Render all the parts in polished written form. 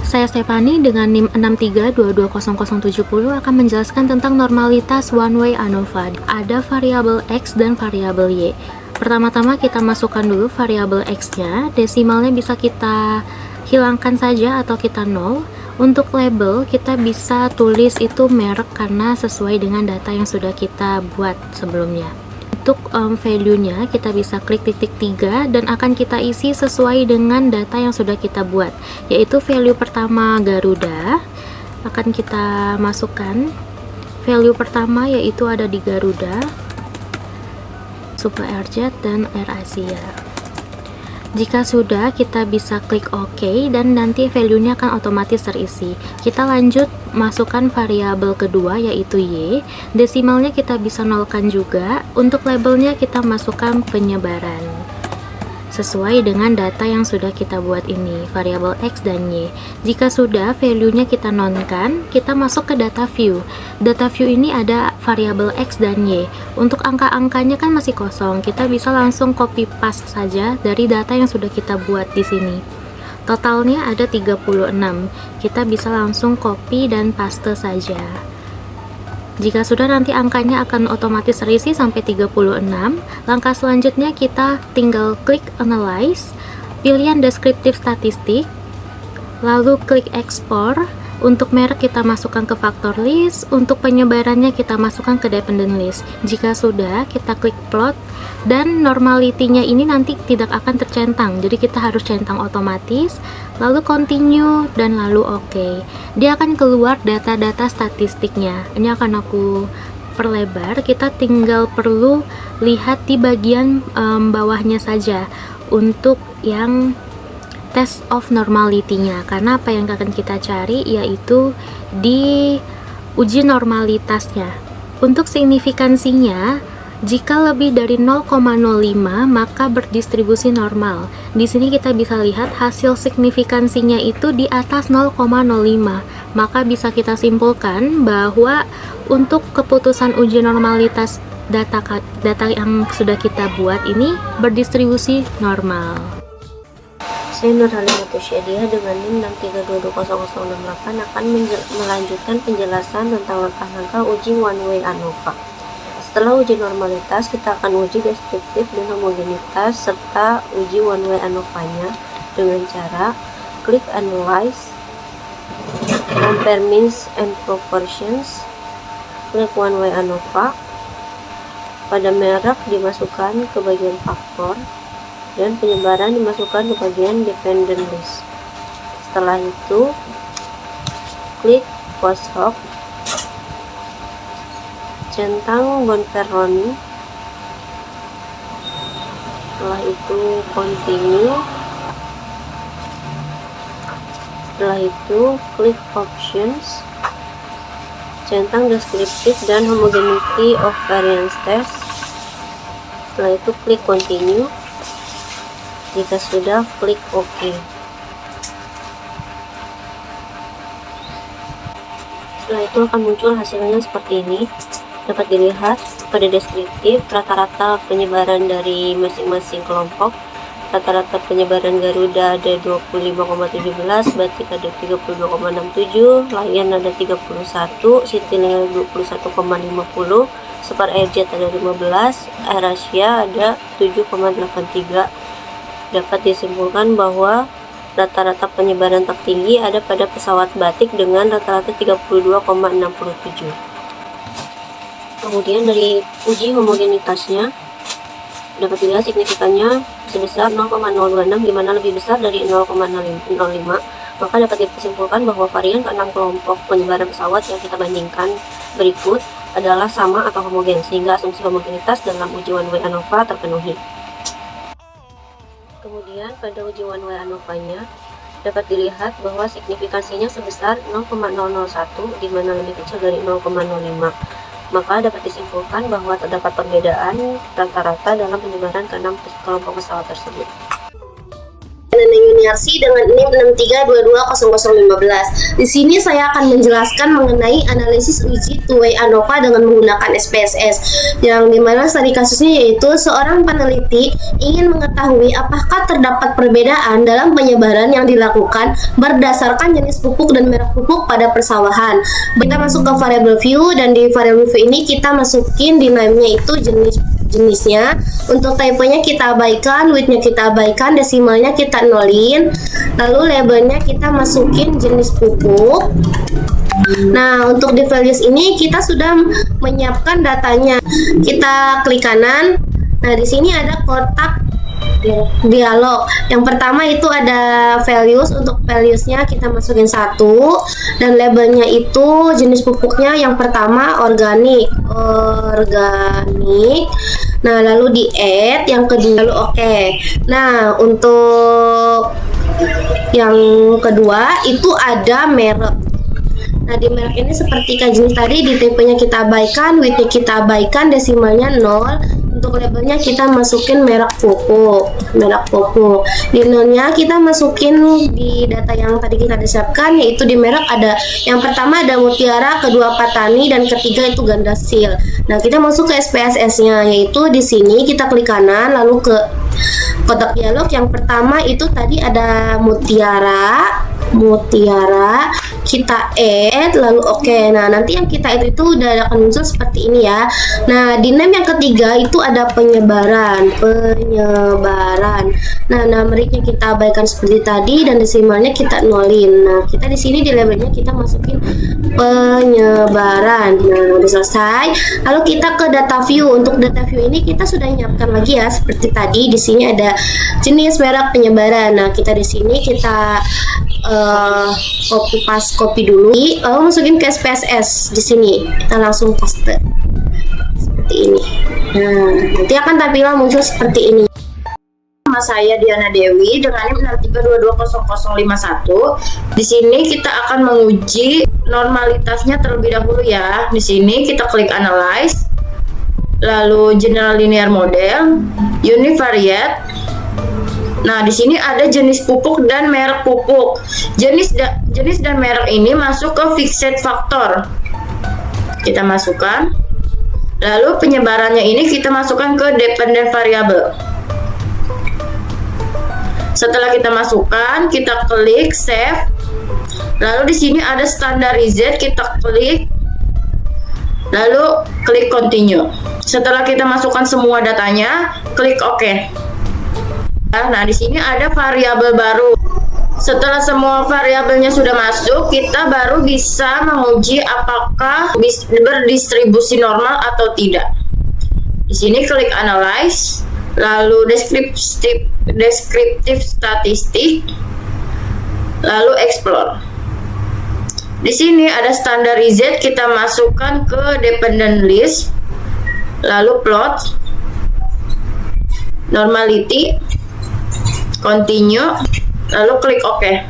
Saya Stefani dengan NIM 63220070 akan menjelaskan tentang normalitas one-way ANOVA. Ada variabel X dan variabel Y. Pertama-tama kita masukkan dulu variabel X-nya, desimalnya bisa kita hilangkan saja atau kita nol. Untuk label kita bisa tulis itu merek karena sesuai dengan data yang sudah kita buat sebelumnya. Untuk value-nya kita bisa klik titik 3 dan akan kita isi sesuai dengan data yang sudah kita buat, yaitu value pertama Garuda akan kita masukkan. Value pertama yaitu ada di Garuda, Super Airjet dan AirAsia. Jika sudah, kita bisa klik OK dan nanti value-nya akan otomatis terisi. Kita lanjut masukkan variabel kedua yaitu Y. Desimalnya kita bisa nolkan juga. Untuk labelnya kita masukkan penyebaran sesuai dengan data yang sudah kita buat ini, variabel X dan Y. Jika sudah, value-nya kita nonkan, kita masuk ke data view. Data view ini ada variabel X dan Y. Untuk angka-angkanya kan masih kosong, kita bisa langsung copy paste saja dari data yang sudah kita buat di sini. Totalnya ada 36. Kita bisa langsung copy dan paste saja. Jika sudah, nanti angkanya akan otomatis terisi sampai 36. Langkah selanjutnya kita tinggal klik Analyze, pilihan Deskriptif Statistik, lalu klik Export. Untuk merek kita masukkan ke Factor List, untuk penyebarannya kita masukkan ke Dependent List. Jika sudah, kita klik Plot, dan normality-nya ini nanti tidak akan tercentang, jadi kita harus centang otomatis, lalu Continue, dan lalu OK. Dia akan keluar data-data statistiknya. Ini akan aku perlebar, kita tinggal perlu lihat di bagian bawahnya saja untuk yang test of normality-nya, karena apa yang akan kita cari yaitu di uji normalitasnya. Untuk signifikansinya, jika lebih dari 0,05 maka berdistribusi normal. Di sini kita bisa lihat hasil signifikansinya itu di atas 0,05, maka bisa kita simpulkan bahwa untuk keputusan uji normalitas data yang sudah kita buat ini berdistribusi normal. Saya Nurhalim Syediah dengan NIM 63220068 akan melanjutkan penjelasan tentang langkah-langkah uji one-way ANOVA. Setelah uji normalitas, kita akan uji deskriptif dan homogenitas serta uji one-way ANOVA-nya dengan cara klik Analyze, Compare Means and Proportions, klik one-way ANOVA. Pada merek dimasukkan ke bagian faktor, dan penyebaran dimasukkan ke bagian Dependent List. Setelah itu, klik Post Hoc, centang Bonferroni. Setelah itu Continue. Setelah itu klik Options, centang Deskriptif dan Homogeneity of Variance Test. Setelah itu klik Continue. Jika sudah, klik OK. Setelah itu akan muncul hasilnya seperti ini. Dapat dilihat pada deskriptif rata-rata penyebaran dari masing-masing kelompok. Rata-rata penyebaran Garuda ada 25,17, Batik ada 32,67, Lion ada 31, Citylink ada 21,50, Super Airjet ada 15, AirAsia ada 7,83. Dapat disimpulkan bahwa rata-rata penyebaran tertinggi ada pada pesawat Batik dengan rata-rata 32,67. Kemudian dari uji homogenitasnya dapat dilihat signifikannya sebesar 0,026, di mana lebih besar dari 0,05. Maka dapat disimpulkan bahwa varian ke-6 kelompok penyebaran pesawat yang kita bandingkan berikut adalah sama atau homogen, sehingga asumsi homogenitas dalam uji one-way ANOVA terpenuhi. Kemudian pada uji one-way ANOVA-nya dapat dilihat bahwa signifikansinya sebesar 0,001, di mana lebih kecil dari 0,05. Maka dapat disimpulkan bahwa terdapat perbedaan rata-rata dalam penyebaran ke-6 kelompok pesawat tersebut. linear C dengan NIM 63220015. Di sini saya akan menjelaskan mengenai analisis uji two-way ANOVA dengan menggunakan SPSS, yang dimana studi kasusnya yaitu seorang peneliti ingin mengetahui apakah terdapat perbedaan dalam penyebaran yang dilakukan berdasarkan jenis pupuk dan merek pupuk pada persawahan. Kita masuk ke variable view, dan di variable view ini kita masukin di name-nya itu jenisnya. Untuk type-nya kita abaikan, width-nya kita abaikan, desimalnya kita nolin, lalu labelnya kita masukin jenis pupuk. Nah, untuk di values ini kita sudah menyiapkan datanya. Kita klik kanan. Nah, di sini ada kotak dialog. Yang pertama itu ada values. Untuk valuesnya kita masukin 1, dan labelnya itu jenis pupuknya yang pertama organik. Nah, lalu di add, yang kedua lalu oke. Nah, untuk yang kedua itu ada merek. Nah, di merek ini seperti jenis tadi, di tipenya kita abaikan, width-nya kita abaikan, desimalnya 0. Untuk labelnya kita masukin merek pupuk. Di nolnya kita masukin di data yang tadi kita siapkan, yaitu di merek ada yang pertama ada Mutiara, kedua Patani, dan ketiga itu Gandasil. Nah, kita masuk ke SPSS-nya, yaitu di sini kita klik kanan, lalu ke kotak dialog. Yang pertama itu tadi ada Mutiara, kita add, lalu oke. Nah, nanti yang kita add itu udah akan muncul seperti ini ya. Nah, di name yang ketiga itu ada penyebaran. Nah, numericnya kita abaikan seperti tadi, dan desimalnya kita nolin. Nah, kita di sini di labelnya kita masukin penyebaran. Nah, udah selesai. Lalu kita ke data view. Untuk data view ini kita sudah menyiapkan lagi ya, seperti tadi. Di sini ada jenis, merek, penyebaran. Nah, kita di sini kita copy dulu, lalu masukin ke SPSS. Di sini kita langsung paste seperti ini. Nah, nanti akan tampilan muncul seperti ini. Nama saya Diana Dewi dengan NIM 63220051. Di sini kita akan menguji normalitasnya terlebih dahulu ya. Di sini kita klik analyze, lalu general linear model, univariate. Nah, di sini ada jenis pupuk dan merek pupuk. Jenis dan merek ini masuk ke fixed factor. Kita masukkan. Lalu penyebarannya ini kita masukkan ke dependent variable. Setelah kita masukkan, kita klik save. Lalu di sini ada standardized, kita klik. Lalu klik continue. Setelah kita masukkan semua datanya, klik OK. Nah, di sini ada variabel baru. Setelah semua variabelnya sudah masuk, kita baru bisa menguji apakah berdistribusi normal atau tidak. Di sini klik analyze, lalu descriptive statistik, lalu explore. Di sini ada standardized, kita masukkan ke dependent list, lalu plot, normality, continue, lalu klik OK.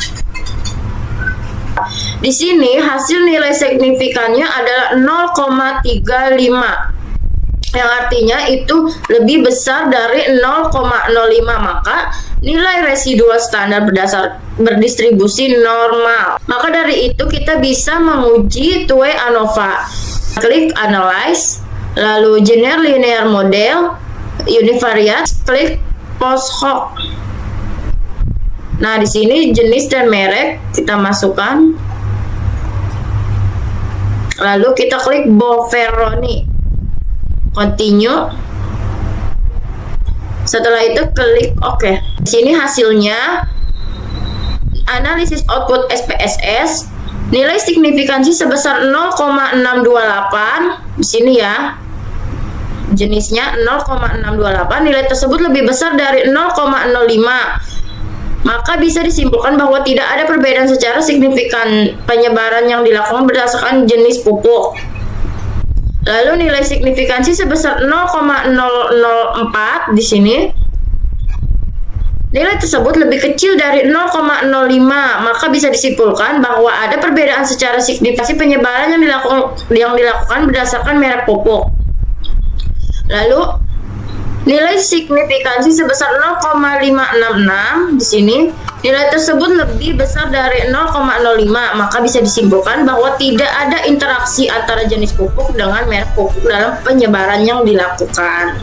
Di sini hasil nilai signifikannya adalah 0,35, yang artinya itu lebih besar dari 0,05, maka nilai residual standar berdistribusi normal. Maka dari itu kita bisa menguji two-way ANOVA. Klik analyze, lalu general linear model, univariate, klik post hoc. Nah, di sini jenis dan merek kita masukkan. Lalu kita klik Boveroni. Continue. Setelah itu klik OK. Di sini hasilnya analisis output SPSS, nilai signifikansi sebesar 0,628. Di sini ya. Jenisnya 0,628, nilai tersebut lebih besar dari 0,05. Maka bisa disimpulkan bahwa tidak ada perbedaan secara signifikan penyebaran yang dilakukan berdasarkan jenis pupuk. Lalu nilai signifikansi sebesar 0,004 di sini. Nilai tersebut lebih kecil dari 0,05, maka bisa disimpulkan bahwa ada perbedaan secara signifikan penyebaran yang dilakukan berdasarkan merek pupuk. Lalu nilai signifikansi sebesar 0,566 di sini Nilai tersebut lebih besar dari 0,05, maka bisa disimpulkan bahwa tidak ada interaksi antara jenis pupuk dengan merek pupuk dalam penyebaran yang dilakukan.